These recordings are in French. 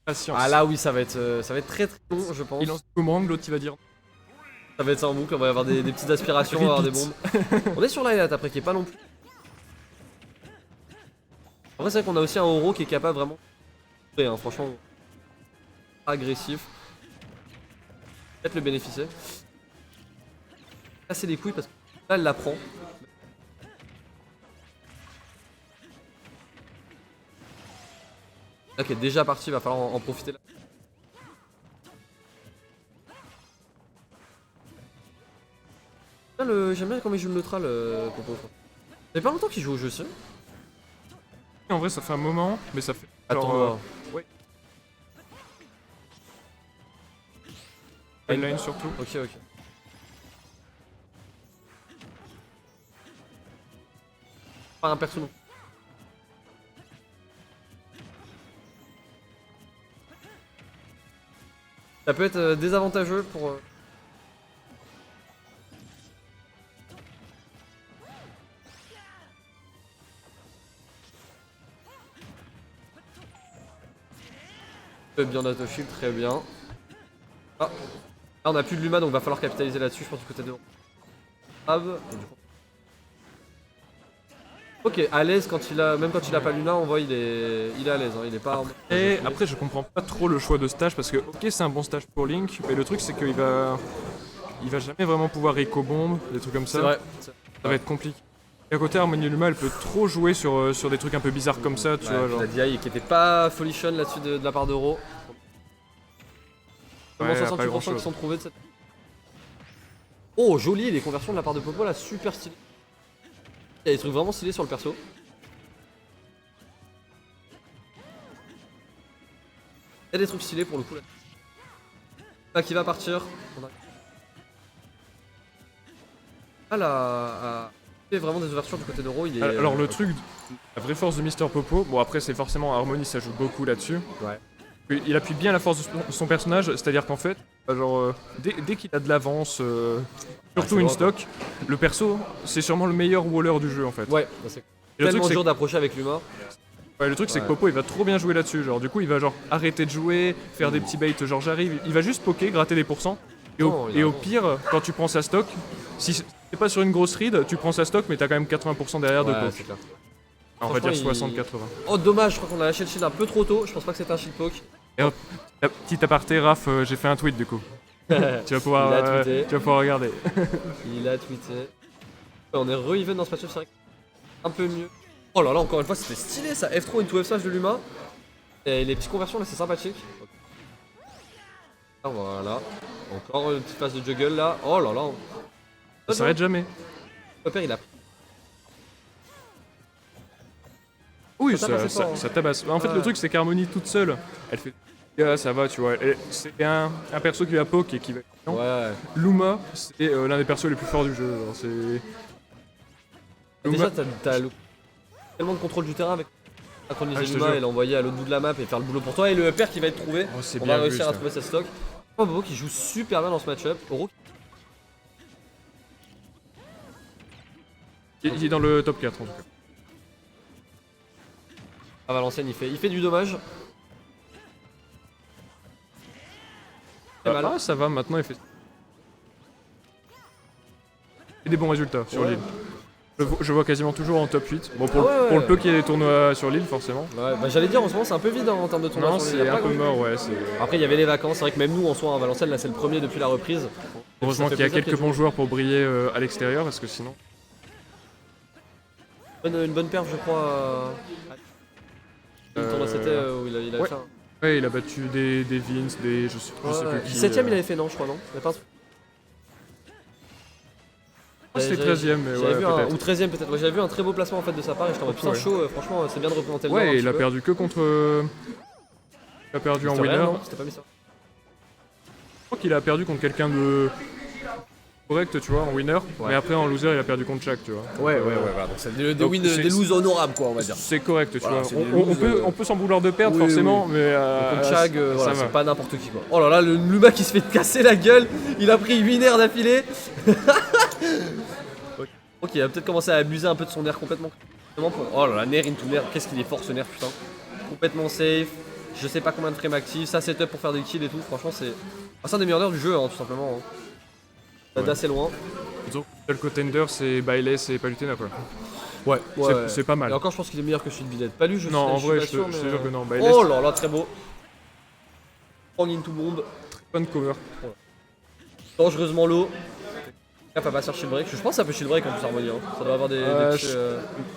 Patience. Ah là oui, ça va être très très long, je pense. Il lance le boomerang, l'autre il va dire. Ça va être ça en boucle, on va avoir des petites aspirations, on va avoir des bombes. On est sur l'highlight après qui est pas non plus. En vrai c'est vrai qu'on a aussi un Oro qui est capable vraiment hein, franchement agressif. Peut-être le bénéficier. Casser les couilles parce que là elle la prend. Ok, déjà parti, il va falloir en profiter là. J'aime bien comment il joue le neutral, Popo. Ça fait pas longtemps qu'il joue au jeu aussi. En vrai, ça fait un moment, mais ça fait. Attends, ouais. Highline surtout. ok, ok. Pas un perso non. Ça peut être désavantageux pour. Bien auto shield, très bien. Ah. Là on a plus de Luma donc va falloir capitaliser là-dessus, je pense du côté de. Ok, à l'aise quand il a. Même quand il a pas Luna, on voit il est à l'aise, hein, il est pas. Et après, je comprends pas trop le choix de stage parce que, ok, c'est un bon stage pour Link, mais le truc c'est qu'il va. Il va jamais vraiment pouvoir éco bombe, des trucs comme ça. C'est vrai. Ça va être compliqué. Et à côté, Harmonie Luma, elle peut trop jouer sur des trucs un peu bizarres comme ça, tu vois. Genre. La DI qui était pas folichon là-dessus de la part d'Euro. Comment Ouais, 68% qui sont trouvés de cette. Oh, joli les conversions de la part de Popo là, super stylé. Il y a des trucs vraiment stylés sur le perso. Il y a des trucs stylés pour le coup là. Là qui va partir. Ah là, il fait vraiment des ouvertures du côté d'Euro. Il est. Alors, le truc, la vraie force de Mister Popo, bon après, c'est forcément Harmonie, ça joue beaucoup là-dessus. Ouais. Il appuie bien la force de son personnage, c'est-à-dire qu'en fait, genre, dès qu'il a de l'avance, surtout une stock, le perso, c'est sûrement le meilleur waller du jeu en fait. Ouais, c'est Et le truc, tellement c'est dur d'approcher avec l'humain. ouais, le truc c'est que Popo il va trop bien jouer là-dessus, genre du coup il va genre arrêter de jouer, faire des petits baits genre j'arrive, il va juste poker, gratter des pourcents. Et au pire, quand tu prends sa stock, si c'est pas sur une grosse read, tu prends sa stock mais t'as quand même 80% derrière de poke. Clair. On va dire Franchement, 60-80. Oh dommage, je crois qu'on a lâché le shield un peu trop tôt. Je pense pas que c'était un shield poke. Et hop, petit aparté Raph, j'ai fait un tweet du coup. tu vas pouvoir, Il a tweeté. tu vas pouvoir regarder. Il a tweeté. Ouais, on est re-even dans ce match-up, c'est vrai. Un peu mieux. Oh là là, encore une fois, c'était stylé ça. F3 into F slash de l'humain. Et les petites conversions là, c'est sympathique. Ah, voilà. Encore une petite phase de juggle là. Oh là là. Ça s'arrête jamais. Hopper il a. Oui, Ça tabasse fort, hein. ça tabasse. En fait, Ouais. le truc, c'est qu'Harmonie toute seule, elle fait. Ah, ça va, tu vois. C'est un perso qui va poke et qui va. Ouais. Luma, c'est l'un des persos les plus forts du jeu. Genre, c'est. Déjà, t'as tellement de contrôle du terrain avec synchroniser je te Luma jure. et l'envoyer à l'autre bout de la map et faire le boulot pour toi. Et le upper qui va être trouvé. Oh, c'est On bien va réussir vu, à ça. trouver sa stock. Bobo qui joue super bien dans ce match-up. Oro. Il est dans le top 4 en tout cas. À Valenciennes, il fait du dommage. C'est mal. Ah, ça va, maintenant il fait. Et des bons résultats sur Ouais. l'île. Je vois quasiment toujours en top 8. Bon, pour, Ah ouais, pour le ouais. peu qu'il y ait des tournois sur l'île, forcément. Ouais, bah j'allais dire en ce moment c'est un peu vide hein, en termes de tournoi. Non, sur l'île, y c'est a un pas peu grand- mort, ouais. c'est- Après il y avait les vacances, c'est vrai que même nous en soi à Valenciennes là c'est le premier depuis la reprise. Heureusement Ça fait qu'il y a plaisir quelques qu'il y ait bons joueurs pour briller à l'extérieur, parce que sinon. une bonne perf je crois. Le tournoi c'était où il a ouais. fait un. Ouais, il a battu des Vince, des. Je sais plus qui. 17ème il avait fait non je crois non. Il a pas un truc- Ah, c'était 13ème, mais J'avais ouais, vu un, peut-être. ou 13ème peut-être. Ouais, j'avais vu un très beau placement en fait de sa part et j'étais en mode putain Ouais. chaud. Franchement c'est bien de représenter le Nord un Ouais, petit il a peu. perdu que contre. Il a perdu en C'était winner. Real, non c'était pas mis ça. Je crois qu'il a perdu contre quelqu'un de. Correct, tu vois, en winner. Ouais. Mais après, en loser, il a perdu contre Shaq, tu vois. Ouais voilà. Donc c'est des Donc, wins, c'est- des loses honorables quoi on va dire. C'est correct, tu Voilà, vois. c'est des On loses, peut, on peut s'en vouloir de perdre, oui, forcément, oui. mais. Contre Chag, ça voilà, va. c'est pas n'importe qui quoi. Oh là là, le Luma qui se fait casser la gueule, il a pris 8 nerfs d'affilée. Ok, il va peut-être commencer à abuser un peu de son nerf complètement. Oh là là, nerf into nerf, qu'est-ce qu'il est fort ce nerf putain. Complètement safe. je sais pas combien de frames actifs, ça setup pour faire des kills et tout. Franchement, c'est un des meilleurs heures du jeu, hein, tout simplement. Hein. D'assez loin. Le contender, c'est Bailey, c'est Palutena quoi. Ouais, C'est pas mal. Et encore, je pense qu'il est meilleur que celui de Bidette. Pas lui, je Non, en vrai, je suis pas te sûr, jure que mais... non. Bailey, Oh là là, très beau. Strong into bomb. bonne cover. Dangereusement low. Cap à pas faire shield break. Je pense que ça peut shield break en plus Harmonie. Hein. Ça doit avoir des petits,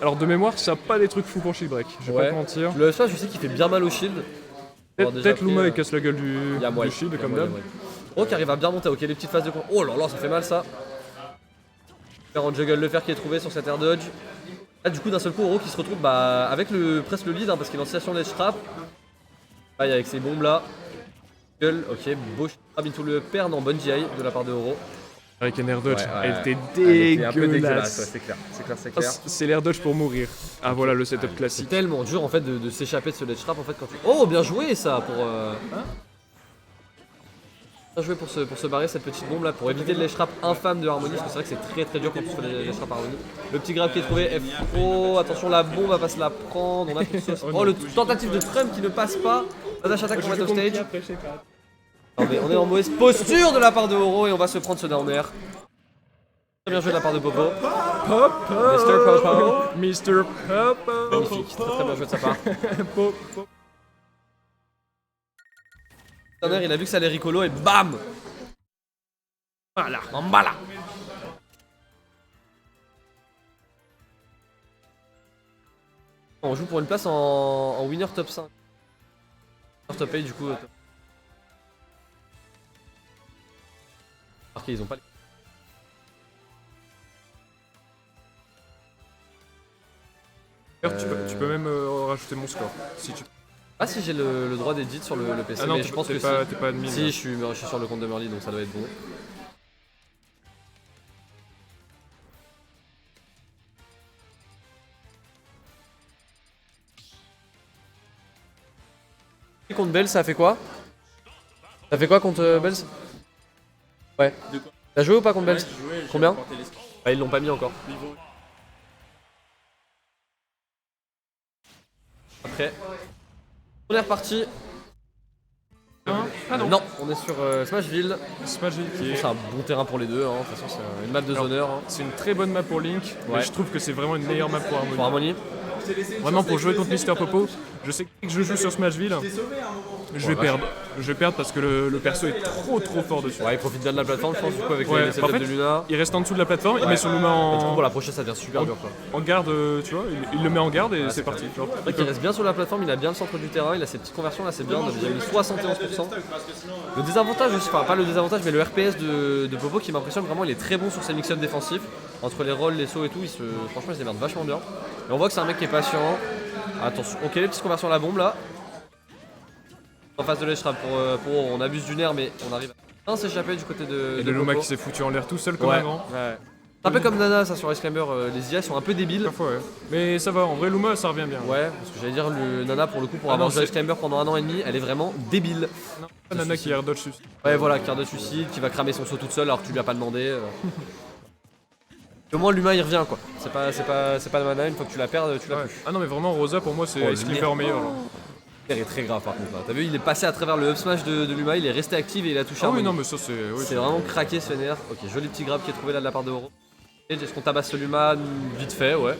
Alors de mémoire, ça a pas des trucs fous pour shield break. Je vais pas te mentir. Le F5, je sais qu'il fait bien mal au shield. Peut-être Luma il casse la gueule du shield comme d'hab. Oh, qui arrive à bien monter. Ok, les petites phases de. Oh là là, ça fait mal ça. Faire en juggle le fer qui est trouvé sur cette air dodge. Là, du coup, d'un seul coup, Oro qui se retrouve avec presque le lead hein, parce qu'il est en situation d'edge trap. Pareil avec ces bombes là. Ok, beau trap into le pair dans bonne GI de la part de Oro. Avec un air dodge, elle était un peu dégueulasse, dégueulasse. c'est clair. C'est clair. C'est l'air dodge pour mourir. Ah voilà le setup C'est classique. tellement dur en fait de s'échapper de ce ledge trap en fait quand tu. Oh bien joué ça pour. Bien joué pour se barrer cette petite bombe là pour éviter le ledge trap infâme de Harmonie parce que c'est vrai que c'est très très dur quand tu fais les ledge trap Harmonie. Le petit grab qui est trouvé F pro, attention la bombe va pas se la prendre, on a plus sauce. Oh le tentative de Trump qui ne passe pas. Dash attack pour mettre off stage. Non, mais on est en mauvaise posture de la part de Oro et on va se prendre ce down air. Très bien joué de la part de Popo. Mr. Popo. Mr. Popo. Magnifique, très bien joué de sa part. Down air, il a vu que ça allait ricolo et bam. Voilà. Mambala. On joue pour une place en winner top 5. Top 8 du coup. Ok, ils ont pas les... Tu peux même rajouter mon score si tu. Ah si j'ai le droit d'édit sur le PC, Ah non, mais je pense que t'es pas admin. si je suis sur le compte de Merly donc ça doit être bon. Et contre Bells ça a fait quoi? Ça fait quoi contre Bells? Ouais. T'as joué ou pas contre Bells? Combien? Bah ils l'ont pas mis encore. Après. On est reparti. Ah non. Non, on est sur Smashville. Smashville qui est. C'est un bon terrain pour les deux, hein. De toute façon c'est une map de zoneur. Hein. C'est une très bonne map pour Link, mais Ouais. je trouve que c'est vraiment une meilleure map pour Harmony. Pour Harmonie. Vraiment pour jouer contre Mr. Popo, je sais que dès que je joue sur Smashville, je vais perdre. Je vais perdre parce que le perso est trop fort dessus. Ouais, il profite bien de la plateforme, je pense, du coup, avec Ouais, les setups en fait, de Luna. Il reste en dessous de la plateforme, il met son Luma Et du coup, en, pour la prochaine, ça devient super dur quoi. en garde, tu vois, il le met en garde et c'est parti. Genre, C'est vrai qu'il reste bien sur la plateforme, il a bien le centre du terrain, il a ses petites conversions là, c'est bien, j'ai mis 71%. Le désavantage aussi, enfin pas le désavantage, mais le RPS de Popo qui m'impressionne vraiment, il est très bon sur ses mix-ups défensifs. Entre les rolls, les sauts et tout, franchement, il se démerde vachement bien. Et on voit que c'est un mec qui est patient. Attention, ok, les petites conversions à la bombe là. En face de l'Eshra pour on abuse du nerf, mais on arrive à s'échapper du côté de. et le Luma Popo. qui s'est foutu en l'air tout seul comme un grand. Ouais. C'est un peu comme Nana ça sur Ice Climber, les IA sont un peu débiles. Parfois, ouais. Mais ça va, en vrai, Luma ça revient bien. Ouais, parce que j'allais dire le Nana pour le coup pour Ah avoir non, joué c'est- Ice Climber pendant 1 an et demi, elle est vraiment débile. Pas Nana qui air dodge sus. Ouais voilà, carte de suicide, qui va cramer son saut toute seule alors que tu lui as pas demandé. Et au moins l'humain il revient quoi. C'est pas la mana, une fois que tu la perds, tu l'as Ouais. plus. Ah non, mais vraiment, Rosa pour moi c'est Oh, Ice le Clipper meilleur. là. Il est très grave par contre là. T'as vu, il est passé à travers le up smash de l'humain, il est resté actif et il a touché Ah oui, Harmony. non, mais ça c'est. Oui, C'est vraiment craqué ce nerf. Ok, joli petit grab qui est trouvé là de la part de Oro. Et est-ce qu'on tabasse ce Luma vite fait, ouais.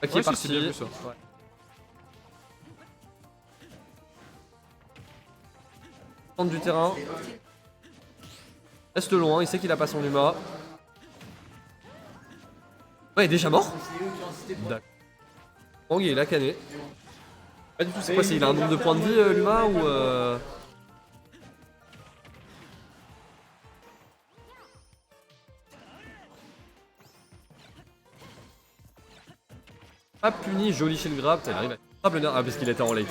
Qui Ouais, est si, parti. c'est bien vu, ça. Ouais. Centre du terrain. Reste loin, il sait qu'il a pas son Luma. Ouais, il est déjà mort. D'accord. Bon, il a canné. Pas du tout, c'est quoi? Il a un nombre de points de vie, Luma ou Pas puni, joli shield grab, il arrive à grab le nerf. Ah, parce qu'il était en late.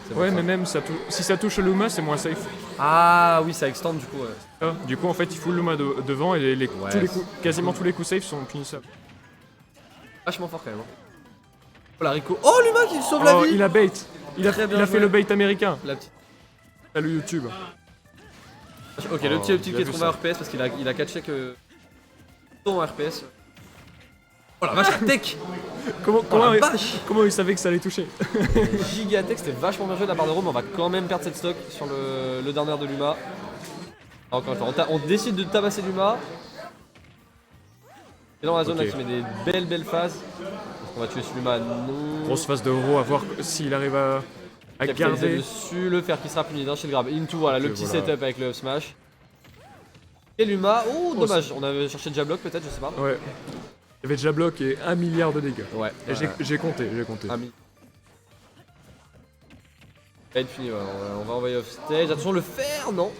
C'est pour Ouais, ça. mais même si ça touche le Luma, c'est moins safe. Ah oui, ça extend du coup. Ouais. Ah, du coup, en fait, il fout le Luma devant et Ouais, tous les coups, quasiment tous les coups safe sont punissables. Vachement fort quand même. Hein. Oh la Rico. Oh l'humain qui sauve la Oh, vie. il a bait. Il a Très bien fait joué. le bait américain. La petite. Salut YouTube. Ok, le petit bien qui est vu trouvé ça. en RPS parce qu'il a catché que. En RPS. Oh la vache, tech. Comment, Oh la il- vache. comment il savait que ça allait toucher? Gigatech, c'était vachement bien joué de la part de Rome, mais on va quand même perdre cette stock sur le dernier de Luma. Encore une fois, on décide de tabasser Luma. Et dans la zone Ok. là qui met des belles phases. Est-ce qu'on va tuer ce Luma? Non. Grosse phase de Oro, à voir s'il arrive à Capitaliser garder. dessus, le fer qui sera puni d'un shield grab. Into, voilà, le Ok, petit voilà. setup avec le up smash. Et Luma, oh Oh, dommage, on avait cherché déjà bloc peut-être, je sais pas. Ouais. Il y avait déjà bloc et 1 milliard de dégâts. Ouais, Et j'ai compté. Va être fini, ouais, on va envoyer off stage. Attention, le fer, non.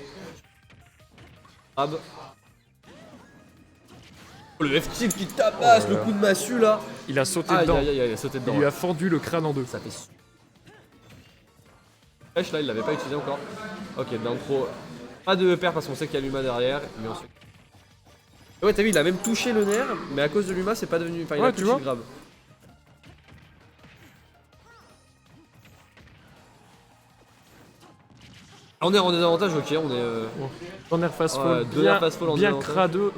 Grab. Oh, le F-tilt qui tabasse, Oh là le là. coup de massue là. Il a sauté Aïe dedans. aïe aïe, il a sauté dedans. Il lui ouais. a fendu le crâne en deux. Ça fait Flèche là, il l'avait pas utilisé encore. Ok, d'intro. Pas de paire parce qu'on sait qu'il y a Luma derrière. Mais ensuite. Et ouais, t'as vu, il a même touché le nerf, mais à cause de Luma, c'est pas devenu. Enfin, il a Ouais, tu touché vois. le grab. On est en désavantage, ok, on est. Ton air fast Ouais, fall, deux air fast fall en bien désavantage. crado.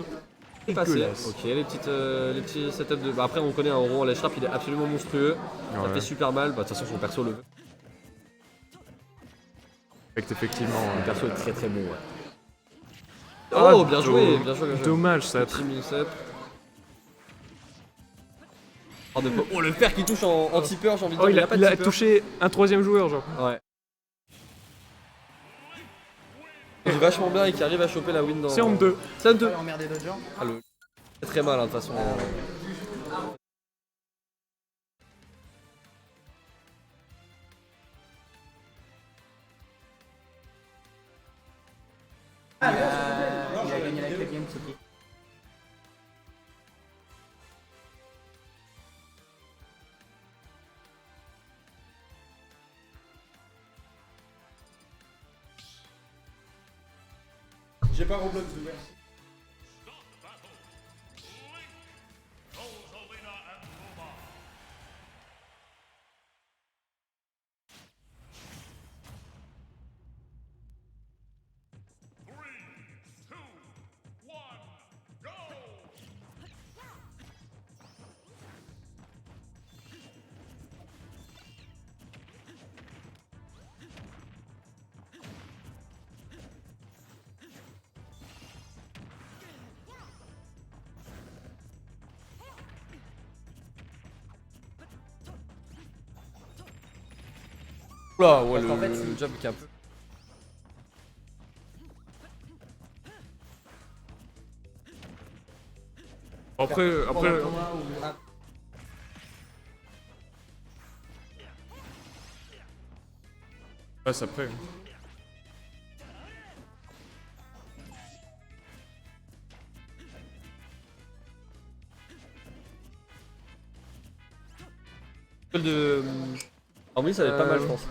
Passé. Dégueulasse. Ok, les petits setups de. Bah, après, on connaît un rond, les shrap, il est absolument monstrueux. Ça Ouais. fait super mal. Bah, de toute façon, son perso le veut. Effectivement. Le perso est très bon, ouais. Ah, Oh, bien joué, bien joué, bien joué. Dommage, ça a Petit mix-up. Oh, le fer qui touche en tipeur, j'ai envie de Oh, dire. il a, pas de il a tipeur. touché un troisième joueur, genre. Ouais. Il est vachement bien et qui arrive à choper la win dans. C'est en deux. C'est en deux. Emmerder Dodger. Ah, le. C'est très mal, hein, de toute façon. Il a gagné la 4ème, c'est ok. J'ai pas Roblox ouvert. Oula, ouais, Parce qu'en fait, le jab qui est un peu. Après, passe après. De. Harmony, ça va être pas mal, je pense.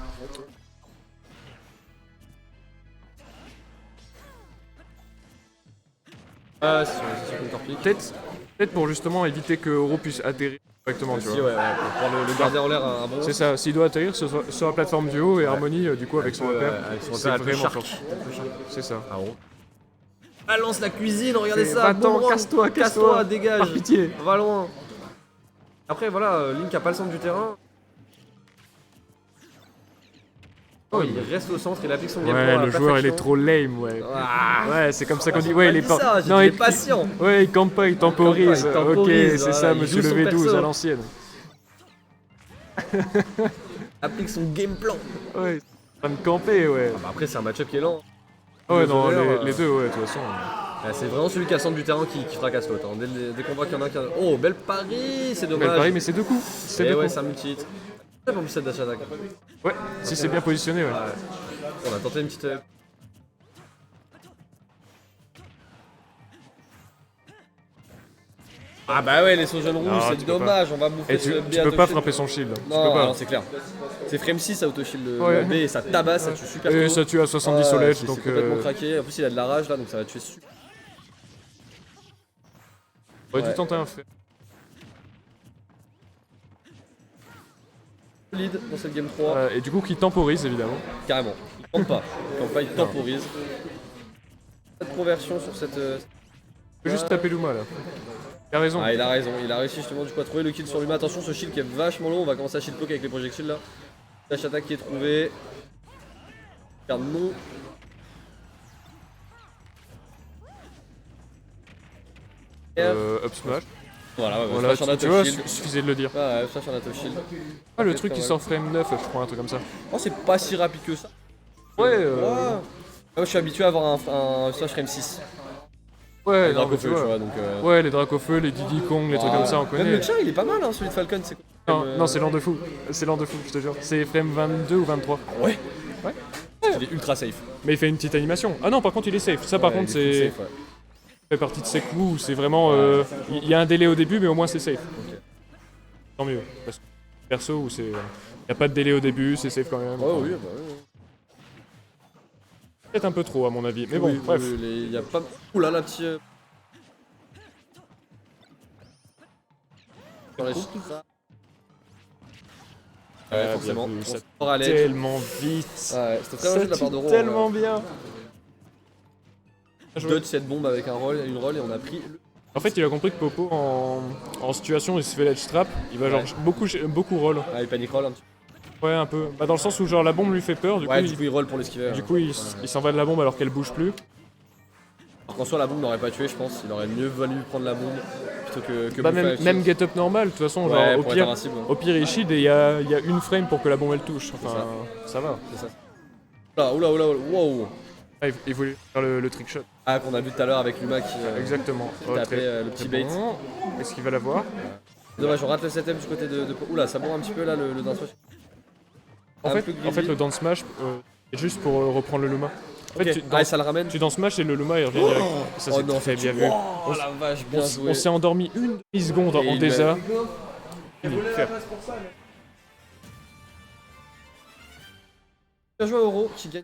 Ah, c'est sur Counter Pick. Peut-être pour justement éviter que Oro puisse atterrir correctement, tu Si, vois. ouais, pour pouvoir le garder en l'air un bon. C'est ça, s'il doit atterrir, ce soit sur la plateforme du haut et Harmony, du coup, avec son repère, Avec son c'est repère, vraiment shark. fort. C'est ça. Ah, bon. Balance la cuisine, regardez Et ça. va-t'en, boomerang. casse-toi, Casse-toi, dégage. Par pitié. Va loin. Après, voilà, Link a pas le centre du terrain. Oh, il reste au centre, il applique son game Ouais, plan à la le joueur il est perfection. trop lame, ouais. Ah, Ouais, c'est comme ça qu'on dit. Ouais, il est pas dit ça, j'ai dit, il est patient. Ouais, il campe pas, il temporise. Il campe pas, il Ok, temporise, c'est voilà, ça, il monsieur joue son le V12 perso. à l'ancienne. applique son game plan. Ouais, en train de camper, ouais. Bah après, c'est un match-up qui est lent. Ouais, Le non, joueur, les deux, ouais, de toute façon. C'est vraiment celui qui a le centre du terrain qui fracasse l'autre. Hein. Dès qu'on voit qu'il y en a un qui a. Oh, belle pari, c'est dommage. Mais pareil, mais c'est deux coups. C'est Et deux ouais, coups. c'est un multi-hit. C'est pour cette dash attack. Ouais, si c'est bien positionné, ouais. On a tenté une petite. Ah bah ouais, les sauts rouges, Non, c'est tu peux dommage, on va bouffer Et ce tu B peux pas auto-shield. frapper son shield. Tu Non, peux pas. non, c'est clair. C'est frame 6 auto-shield Ouais. le B et ça tabasse, ça tue super Et tôt. ça tue à 70 Ouais, au ledge, c'est donc. complètement craqué. En plus, il a de la rage là, donc ça va tuer super. Aurait dû Ouais. tenter un fait. Lead dans cette game 3, Et du coup, qui temporise évidemment. carrément. Il campe pas, il temporise. Pas de conversion sur cette. peut juste taper Luma là. Il a raison. Ah, il a raison, il a réussi justement du coup à trouver le kill sur Luma. Attention, ce shield qui est vachement long, on va commencer à shield poke avec les projectiles là. Dash attack qui est trouvé. Regarde, non. Up smash. Voilà, Voilà, flash en tu vois, shield. suffisait de le dire. Ouais, flash en auto shield. Ah, le truc qui sort frame 9, je crois, un truc comme ça. Oh, c'est pas si rapide que ça. Ouais, Moi, je suis habitué à avoir un flash frame 6. ouais, Les non, mais Dracofeu, tu vois. tu vois, donc. Ouais, les Dracofeu, les Diddy Kong, les trucs comme ça, on Même connaît. le tien, il est pas mal, hein, celui de Falcon, c'est quoi Non, non, c'est l'an de fou. C'est l'an de fou, je te jure. C'est frame 22 ou 23. Ouais. Ouais. Il est ultra safe. Mais il fait une petite animation. Ah non, par contre, il est safe. Ça, par contre, il est c'est. full safe, ouais. fait partie de ces coups où c'est vraiment. Il y a un délai au début, mais au moins c'est safe. Tant mieux. Parce que perso, où c'est. Il n'y a pas de délai au début, c'est safe quand même. Oh oui, bah oui. Peut-être un peu trop, à mon avis. Mais bon, Oui, bref. oui, il y a pas. Oula, la petite. Sur les chakras. Ouais, forcément. bien vu, On ça sort à l'aide. Tellement vite. Ouais, c'était très bien joué de la part de Ro. Tellement bien. Dodge cette bombe avec une roll et on a pris le. En fait, il a compris que Popo, en situation où il se fait l'edge trap, il va genre beaucoup roll. Ah, il panic roll un petit Ouais, un peu. Bah, dans le sens où genre la bombe lui fait peur, du peu. Ouais, coup, du coup, il roll pour l'esquiver. du coup, il s'en va de la bombe alors qu'elle bouge plus. Alors qu'en soi, la bombe n'aurait pas tué, je pense. Il aurait mieux valu prendre la bombe plutôt que Bah, bouffer avec même shield. get up normal, de toute façon, Ouais, genre, pour être invincible. au pire, il shield et il y a une frame pour que la bombe elle touche. Enfin, ça va. C'est ça. Oula, wow. Ah, il voulait faire le trick shot. Ah, qu'on a vu tout à l'heure avec Luma qui Exactement. tapait le petit bait. Bon. Est-ce qu'il va l'avoir? Dommage, on rate le 7ème du côté de. Oula, ça bourre un petit peu là le dance smash. En fait, le dance smash est juste pour reprendre le Luma. En fait, Ok, ça le ramène. tu dance smash et le Luma il revient direct. Ça, c'est très bien vu. Oh la vache, bien joué. On s'est endormi une demi-seconde Et en il déjà. Bien joué à Oro qui gagne.